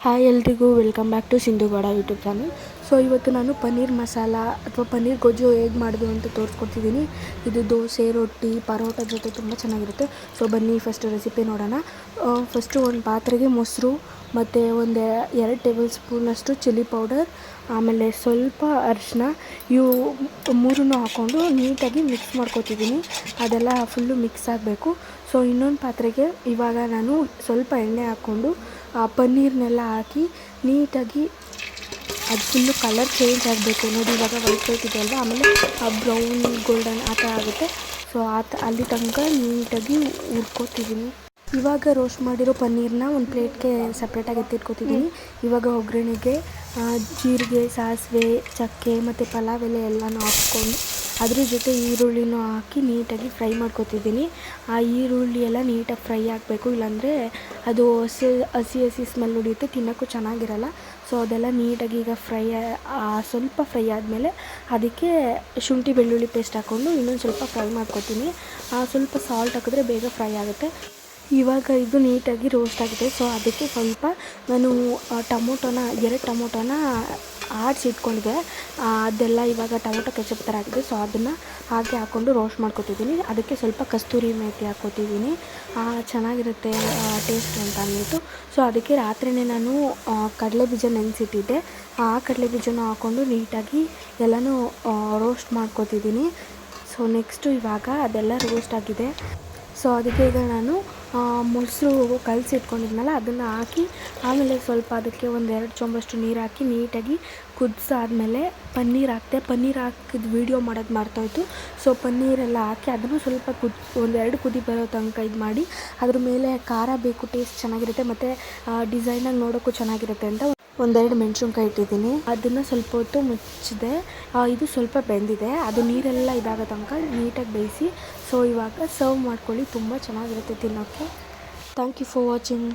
Hi ಎಲ್ರಿಗೂ welcome back to ಸಿಂಧುಗೌಡ YouTube channel. So ಇವತ್ತು ನಾನು ಪನ್ನೀರ್ ಮಸಾಲ ಅಥವಾ ಪನ್ನೀರ್ ಗೊಜ್ಜು ಹೇಗೆ ಮಾಡೋದು ಅಂತ ತೋರಿಸ್ಕೊಡ್ತಿದ್ದೀನಿ. ಇದು ದೋಸೆ, ರೊಟ್ಟಿ, ಪರೋಟ ಜೊತೆ ತುಂಬ ಚೆನ್ನಾಗಿರುತ್ತೆ. ಸೊ ಬನ್ನಿ ಫಸ್ಟು ರೆಸಿಪಿ ನೋಡೋಣ. ಫಸ್ಟು ಒಂದು ಪಾತ್ರೆಗೆ ಮೊಸರು ಮತ್ತು ಒಂದು 2 ಟೇಬಲ್ ಸ್ಪೂನಷ್ಟು ಚಿಲ್ಲಿ ಪೌಡರ್, ಆಮೇಲೆ ಸ್ವಲ್ಪ ಅರಿಶಿನ, ಇವು ಮೂರನ್ನು ಹಾಕ್ಕೊಂಡು ನೀಟಾಗಿ ಮಿಕ್ಸ್ ಮಾಡ್ಕೊತಿದ್ದೀನಿ. ಅದೆಲ್ಲ ಫುಲ್ಲು ಮಿಕ್ಸ್ ಆಗಬೇಕು. ಸೊ ಇನ್ನೊಂದು ಪಾತ್ರೆಗೆ ಇವಾಗ ನಾನು ಸ್ವಲ್ಪ ಎಣ್ಣೆ ಹಾಕ್ಕೊಂಡು ಪನ್ನೀರ್ನೆಲ್ಲ ಹಾಕಿ ನೀಟಾಗಿ ಅದು ಫುಲ್ಲು ಕಲರ್ ಚೇಂಜ್ ಆಗಬೇಕು. ನೋಡಿ ಇವಾಗ ವೈಟ್ ಇದೆ ಅಲ್ವಾ, ಆಮೇಲೆ ಬ್ರೌನ್ ಗೋಲ್ಡನ್ ಆ ಥರ ಆಗುತ್ತೆ. ಸೊ ಅಲ್ಲಿ ತನಕ ನೀಟಾಗಿ ಹುರ್ಕೋತಿದ್ದೀನಿ. ಇವಾಗ ರೋಸ್ಟ್ ಮಾಡಿರೋ ಪನ್ನೀರನ್ನ ಒಂದು ಪ್ಲೇಟ್ಗೆ ಸಪ್ರೇಟಾಗಿ ಎತ್ತಿಟ್ಕೊತಿದ್ದೀನಿ. ಇವಾಗ ಒಗ್ಗರಣೆಗೆ ಜೀರಿಗೆ, ಸಾಸಿವೆ, ಚಕ್ಕೆ ಮತ್ತು ಪಲಾವ್ ಎಲೆ ಎಲ್ಲನೂ ಹಾಕ್ಕೊಂಡು ಅದ್ರ ಜೊತೆ ಈರುಳ್ಳಿನೂ ಹಾಕಿ ನೀಟಾಗಿ ಫ್ರೈ ಮಾಡ್ಕೊತಿದ್ದೀನಿ. ಆ ಈರುಳ್ಳಿ ಎಲ್ಲ ನೀಟಾಗಿ ಫ್ರೈ ಆಗಬೇಕು, ಇಲ್ಲಾಂದರೆ ಅದು ಹಸಿ ಸ್ಮೆಲ್ ಹೊಡಿಯುತ್ತೆ, ತಿನ್ನೋಕ್ಕೂ ಚೆನ್ನಾಗಿರಲ್ಲ. ಸೊ ಅದೆಲ್ಲ ನೀಟಾಗಿ ಈಗ ಸ್ವಲ್ಪ ಫ್ರೈ ಆದಮೇಲೆ ಅದಕ್ಕೆ ಶುಂಠಿ ಬೆಳ್ಳುಳ್ಳಿ ಪೇಸ್ಟ್ ಹಾಕ್ಕೊಂಡು ಇನ್ನೊಂದು ಸ್ವಲ್ಪ ಫ್ರೈ ಮಾಡ್ಕೊತೀನಿ. ಸ್ವಲ್ಪ ಸಾಲ್ಟ್ ಹಾಕಿದ್ರೆ ಬೇಗ ಫ್ರೈ ಆಗುತ್ತೆ. ಇವಾಗ ಇದು ನೀಟಾಗಿ ರೋಸ್ಟ್ ಆಗಿದೆ. ಸೊ ಅದಕ್ಕೆ ಸ್ವಲ್ಪ ನಾನು 2 ಟೊಮೊಟೊನ ಆಡಿಸಿಟ್ಕೊಂಡಿದ್ದೆ. ಅದೆಲ್ಲ ಇವಾಗ ಟೊಮೊಟೊ ಕೆಚಪ್ ಥರ ಆಗಿದೆ. ಸೊ ಅದನ್ನು ಹಾಕ್ಕೊಂಡು ರೋಸ್ಟ್ ಮಾಡ್ಕೊತಿದ್ದೀನಿ. ಅದಕ್ಕೆ ಸ್ವಲ್ಪ ಕಸ್ತೂರಿ ಮೇಥಿ ಹಾಕ್ಕೊತಿದ್ದೀನಿ, ಚೆನ್ನಾಗಿರುತ್ತೆ ಟೇಸ್ಟ್ ಅಂತ ಅಂದ್ಬಿಟ್ಟು. ಸೊ ಅದಕ್ಕೆ ರಾತ್ರಿಯೇ ನಾನು ಕಡಲೆ ಬೀಜ ನೆನೆಸಿಟ್ಟಿದ್ದೆ. ಆ ಕಡಲೆ ಬೀಜನ ಹಾಕ್ಕೊಂಡು ನೀಟಾಗಿ ಎಲ್ಲನೂ ರೋಸ್ಟ್ ಮಾಡ್ಕೊತಿದ್ದೀನಿ. ಸೊ ನೆಕ್ಸ್ಟು ಇವಾಗ ಅದೆಲ್ಲ ರೋಸ್ಟ್ ಆಗಿದೆ. ಸೊ ಅದಕ್ಕೆ ಈಗ ನಾನು ಮೊಸರು ಕಲಸಿಟ್ಕೊಂಡಿದ್ನಲ್ಲ ಅದನ್ನು ಹಾಕಿ, ಆಮೇಲೆ ಸ್ವಲ್ಪ ಅದಕ್ಕೆ ಒಂದು 2 ಚಮಚಷ್ಟು ನೀರು ಹಾಕಿ ನೀಟಾಗಿ ಕುದಿಸಾದ್ಮೇಲೆ ಪನ್ನೀರ್ ಹಾಕಿದ ವೀಡಿಯೋ ಮಾಡೋದು ಮರ್ತೋಯ್ತು. ಸೊ ಪನ್ನೀರೆಲ್ಲ ಹಾಕಿ ಅದನ್ನು ಸ್ವಲ್ಪ ಒಂದು 2 ಕುದಿ ಬರೋ ತನಕ ಇದು ಮಾಡಿ, ಅದ್ರ ಮೇಲೆ ಖಾರ ಬೇಕು, ಟೇಸ್ಟ್ ಚೆನ್ನಾಗಿರುತ್ತೆ ಮತ್ತು ಡಿಸೈನಾಗಿ ನೋಡೋಕ್ಕೂ ಚೆನ್ನಾಗಿರುತ್ತೆ ಅಂತ 1-2 ಮೆಣಸಿನ್ಕಾಯಿ ಇಟ್ಟಿದ್ದೀನಿ. ಅದನ್ನು ಸ್ವಲ್ಪ ಹೊತ್ತು ಮುಚ್ಚಿದೆ. ಇದು ಸ್ವಲ್ಪ ಬೆಂದಿದೆ, ಅದು ನೀರೆಲ್ಲ ಇದಾಗೋ ತನಕ ನೀಟಾಗಿ ಬೇಯಿಸಿ. ಸೊ ಇವಾಗ ಸರ್ವ್ ಮಾಡ್ಕೊಳ್ಳಿ, ತುಂಬ ಚೆನ್ನಾಗಿರುತ್ತೆ ತಿನ್ನೋಕ್ಕೆ. Thank you for watching.